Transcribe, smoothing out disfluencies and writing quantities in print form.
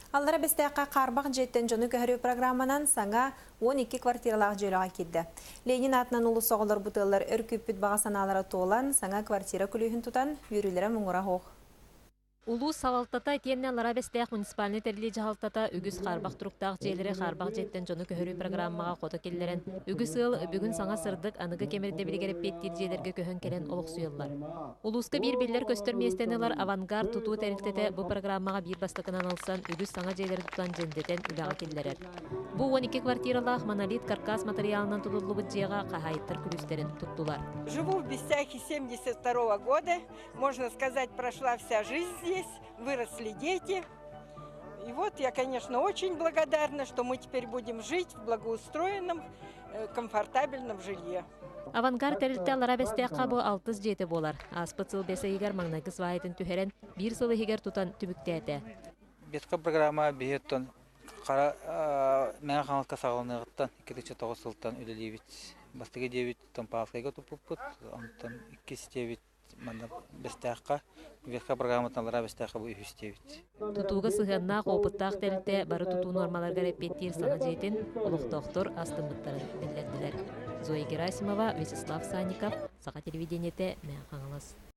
Аллара бестәққа қарбақ жеттен жоны көхірі программанан саңа 12 квартиралақ жөліға келді. Ленин атынан ұлы соғылыр бұтылар өркөппіт баға саналары тоğlan саңа квартира күлігін тұтан үйрілері мұңыра хоқ. Улуу салалтата тиеннен Ларабестеяк муниципальный терли жахалтата үгүс харбак туруктаак жээлери харбак жеттен жону көһөрүү программага кото келлерен үгүс ыл бүгүн саңа сырдык аныгы кемерде билгереп петтир жээлерге көһөн келен олук суйаллар. Улууска бир биллер көстөрместенилар авангард тутуу терилтете бу программага бир бастыкынан алсан үгүс саңа жээлери тутан жендетен үлага келлерер. Бу 12 квартиралаах монолит каркас материалынан тутулубут жега кахайыттар күрүстерин туттулар. Живу в Бестяхе 72 года, можно сказать, прошла вся жизнь здесь. Выросли дети. И вот я, конечно, очень благодарна, что мы теперь будем жить в благоустроенном, комфортабельном жилье. Авангард терилте Ларабестеякка бу 6 жети болар. Аспыцыл бесегер маңнагыс вайытын түһерен бир сылы хигер тутан түбүктәте. Бетка программа бихеттон кара мен халыкка сагылныгыттан 2009 сылтан үлелибит. Бастыгы дебит томпафайга тупуппут, онтан 209 манда бестеякка бетка программатан Ларабестеякка бу үстебит. Тутууга сыгынна опыттаак терилте бары тутуу нормаларга репеттир саңа жетин улук доктор астынбыттарын билдирдилер. Зоя Герасимова, Вячеслав Санников, Саха телевидениете, Мен Хаңалас.